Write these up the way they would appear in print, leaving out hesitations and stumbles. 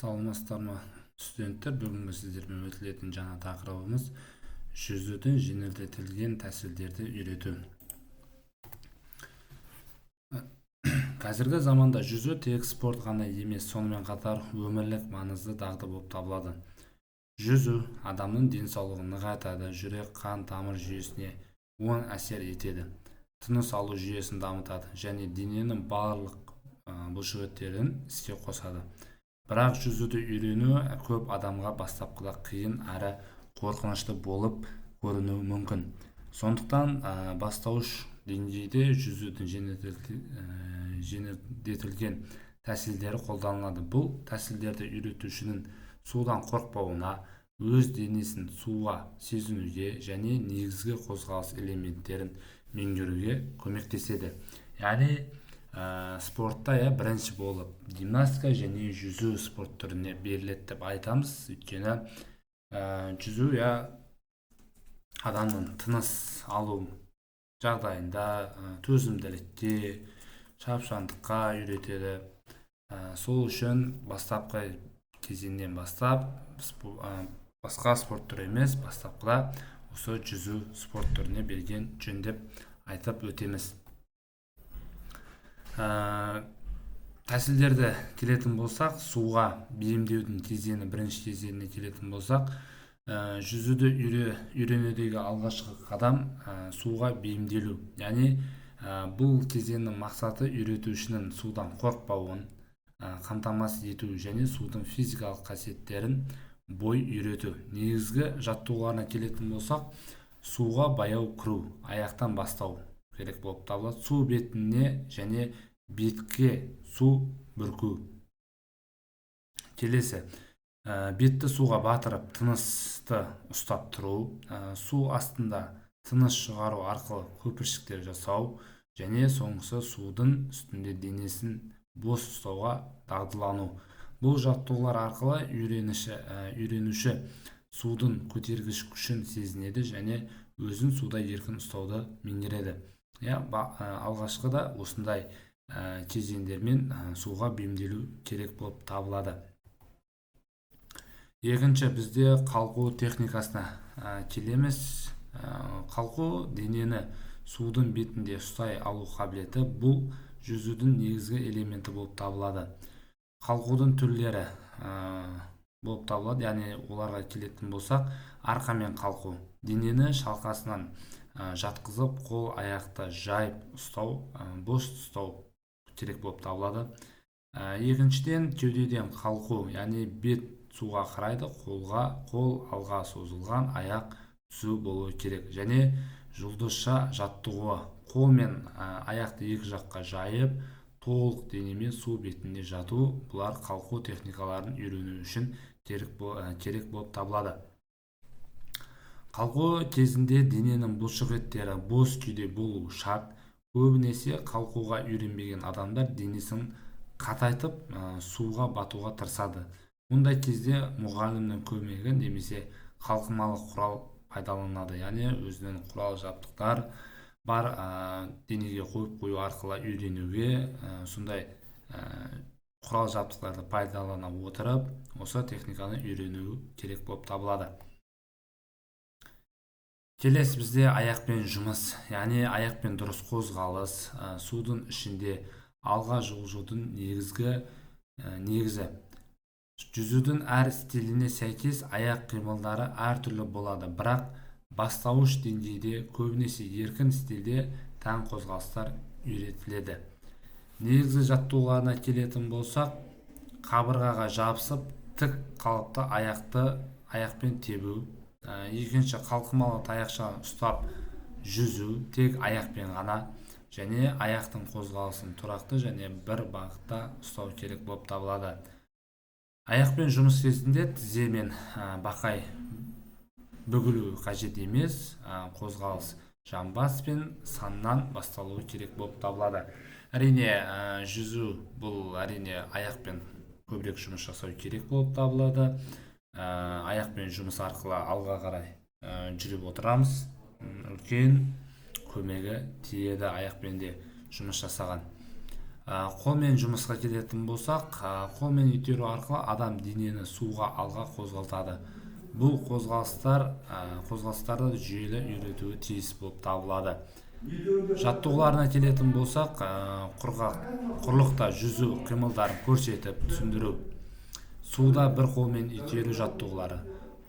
Саламатсыздар ма студенттер, бүгінгі сіздермен өтілетін жаңа тақырыбымыз жүзудің жеңілдетілген тәсілдерді үйрету. Қазіргі заманда жүзу тек спорт ғана емес, сонымен қатар өмірлік маңызды дағды болып табылады. Жүзу адамның денсаулығын нығайтады, жүрек қан тамыр жүйесіне оң әсер етеді, тыныс алу жүйесін дамытады және дененің барлық бұлшықеттерін іске қосады. Бірақ жүзуді үйрену көп адамға бастапқыда қиын әрі қорқынышты болып көрінуі мүмкін. Сондықтан бастауыш деңгейде жүзудің жеңілдетілген тәсілдері қолданылады. Бұл тәсілдерді үйретушінің судан қорықпауына, өз денесін суға сезінуге және негізгі қозғалыс элементтерін меңгеруге көмектеседі. Яғни спортта бірінші болып гимнастика және жүзу спорт түріне беріледі деп айтамыз. Өйткені жүзу адамның тыныс алу жағдайында төзімділікке, шапшаңдыққа үйретеді. Сол үшін бастапқы кезеңнен бастап басқа спорт түрі емес, бастапқыда осы жүзу спорт түріне берген жөн деп айтып өтеміз. Тәсілдерді келетін болсақ, суға бейімдеудің кезеңі, бірінші кезеңіне келетін болсақ, жүзуді үйренудегі алғашқы қадам суға бейімделу. Яғни бұл кезеңнің мақсаты үйретушінің судан қорықпауын қамтамасыз ету және судың физикалық қасиеттерін бой үйрету. Негізгі жаттығуларына келетін болсақ, суға баяу кіру, аяқтан бастау керек болып табылады. Су бетіне және бетке су бүрку. Келесі, бетті суға батырып тынысты ұстап тұру, су астында тыныс шығару арқылы көпіршіктер жасау және соңғысы судың үстінде денесін бос ұстауға дағдылану. Бұл жаттығулар арқылы үйренуші судың көтергіш күшін сезінеді және өзін суда еркін ұстауды меңгереді. Алғашқыда осындай кезеңдермен суға бейімделу керек болып табылады. Екінші, бізде қалқу техникасына келеміз. Қалқу денені судың бетінде ұстай алу қабілеті бұл жүзудің негізгі элементі болып табылады. Қалқудың түрлері болып табылады, яғни оларға келетін болсақ, арқамен қалқу, денені шалқасынан жатқызып, қол аяқты жайып ұстау, бос ұстау керек болып табылады. Екіншіден, кеудеден қалқу, яғни бет суға қарайды, қол алға созылған, аяқ түзу болуы керек. Және жұлдызша жаттығуы, қол мен аяқты екі жаққа жайып, толық денемен су бетінде жату, бұлар қалқу техникаларын үйрену үшін керек болып табылады. Қалқу кезінде дененің бұлшықеттері бос күйде болу шарт. Көбінесе қалқуға үйренбеген адамдар денесін қатайтып суға батуға тырысады. Мұндай кезде мұғалімнің көмегі немесе қалқымалы құрал пайдаланады. Яғни өзінің құрал жабдықтар бар, денеге қойып қою арқылы үйренуге сондай құрал жабдықтарды пайдалана отырып, осы техниканы үйрену керек болып табылады. Келесі, бізде аяқпен жұмыс, яғни аяқпен дұрыс қозғалыс, судың ішінде алға жылжудың негізі. Жүзудің әр стиліне сәйкес аяқ қимылдары әртүрлі болады, бірақ бастауыш деңгейде көбінесе еркін стилде тән қозғалыстар үйретіледі. Негізгі жаттығуларына келетін болсақ, қабырғаға жабысып, тік қалыпта аяқпен тебу. Екінші, қалқымалы таяқша ұстап жүзу, тек аяқпен ғана, және аяқтың қозғалысын тұрақты және бір бағытта ұстау керек болып табылады. Аяқпен жұмыс кезінде тізе мен бақай бүгілу қажет емес, қозғалыс жамбас пен саннан басталуы керек болып табылады. Әрине, жүзу бұл аяқпен көбірек жұмыс жасау керек болып табылады. Аяқпен жұмыс арқылы алға қарай жүріп отырамыз. Үлкен көмегі тиеді аяқпен де жұмыс жасаған. Қолмен жұмысқа келетін болсақ, қолмен итеру арқылы адам денені суға алға қозғалтады. Бұл қозғалыстарды жүйелі үйретуі тиіс болып табылады. Жаттығуларына келетін болсақ, құрлықта жүзу қимылдарын көрсетіп түсіндіру. Суда бір қолмен итеру жаттығулары.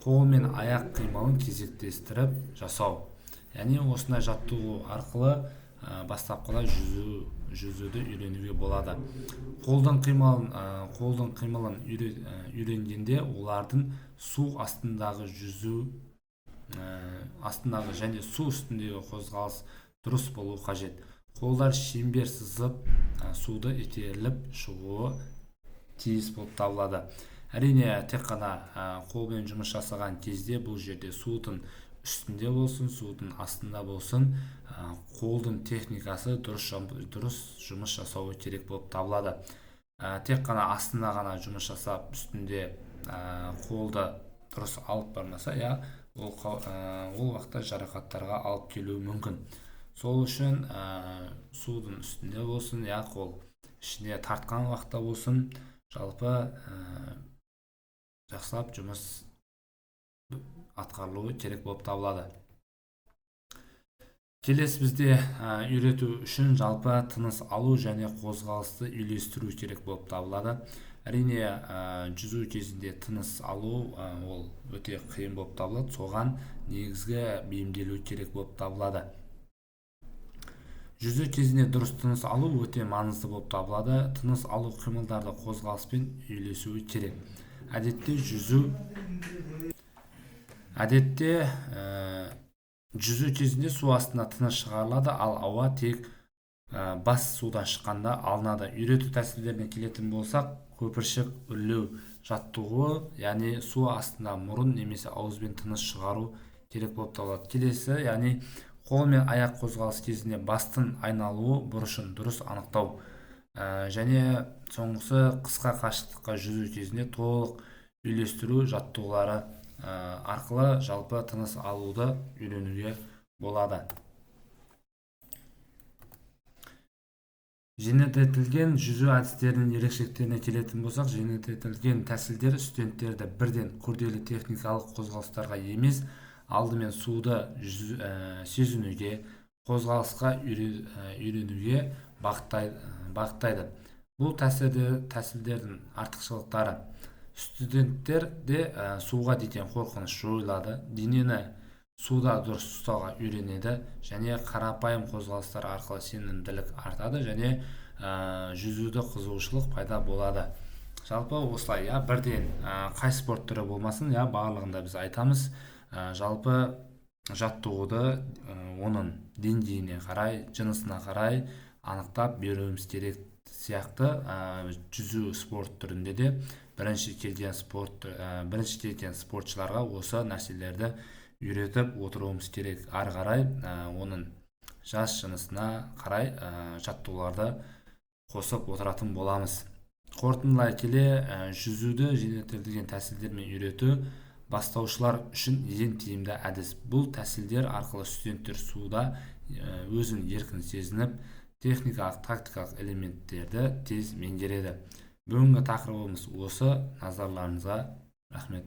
Қол мен аяқ қимылын кезектестіріп жасау. Яғни осындай жаттығу арқылы бастапқыда жүзуді үйренуге болады. Қолдың қимылын үйренгенде олардың су астындағы және су үстіндегі қозғалыс дұрыс болу қажет. Қолдар шеңбер сызып суды итеріліп шығуы тиіс болып табылады. Әрине, тек қана қолмен жұмыс жасаған кезде бұл жерде судың үстінде болсын, судың астында болсын, қолдың техникасы дұрыс жұмыс жасауы керек болып табылады. Тек қана астында ғана жұмыс жасап, үстінде қолды дұрыс алып бармаса, ол уақытта жарақаттарға алып келуі мүмкін. Сол үшін судың үстінде болсын, қол ішіне тартқан уақытта болсын, жалпы жақсылап жұмыс атқарылуы керек болып табылады. Келесі бізде үйрету үшін жалпы тыныс алу және қозғалысты үйлестіру керек болып табылады. Әрине, жүзу кезінде тыныс алу ол өте қиын болып табылады. Соған негізгі бейімделу керек болып табылады. Жүзу кезінде дұрыс тыныс алу өте маңызды болып табылады. Тыныс алу қимылдарды қозғалыспен үйлесуі керек. Әдетте жүзу кезінде су астында тыныс шығарылады, ал ауа тек бас судан шыққанда алынады. Үйрету тәсілдеріне келетін болсақ, көпіршік үрлеу жаттығуы, яғни су астында мұрын немесе ауызбен тыныс шығару керек болып табылады. Келесі, яғни қол мен аяқ қозғалыс кезінде бастың айналуы бұрышын дұрыс анықтау. Және соңғысы, қысқа қашықтыққа жүзу кезінде толық үйлестіру жаттығулары арқылы жалпы тыныс алуды үйренуге болады. Жеңілдетілген жүзу әдістерінің ерекшеліктеріне келетін болсақ, жеңілдетілген тәсілдер студенттерді бірден күрделі техникалық қозғалыстарға емес, алдымен суды сезінуге, қозғалысқа үйренуге бағыттайды. Бұл тәсілдердің артықшылықтары: студенттерде суға деген қорқыныш жойылады, денені суда дұрыс ұстауға үйренеді, және қарапайым қозғалыстар арқылы сенімділік артады, және жүзуді қызығушылық пайда болады. Жалпы осылай, бірден қай спорт түрі болмасын, барлығында біз айтамыз, жалпы жаттығуды оның деңгейіне қарай, жынысына қарай анықтап беруіміз керек сияқты. Жүзу спорт түрінде де бірінші келген спортшыларға осы нәрселерді үйретіп отыруымыз керек. Ары қарай оның жас жынысына қарай жаттығуларды қосып отыратын боламыз. Қорытындылай келе, жүзуді жеңілдетілген тәсілдермен үйрету бастаушылар үшін ең тиімді әдіс. Бұл тәсілдер арқылы студенттер суда өзін еркін сезініп, техникалық, тактикалық элементтерді тез меңгереді. Бүгінгі тақырыбымыз осы. Назарларыңызға рахмет.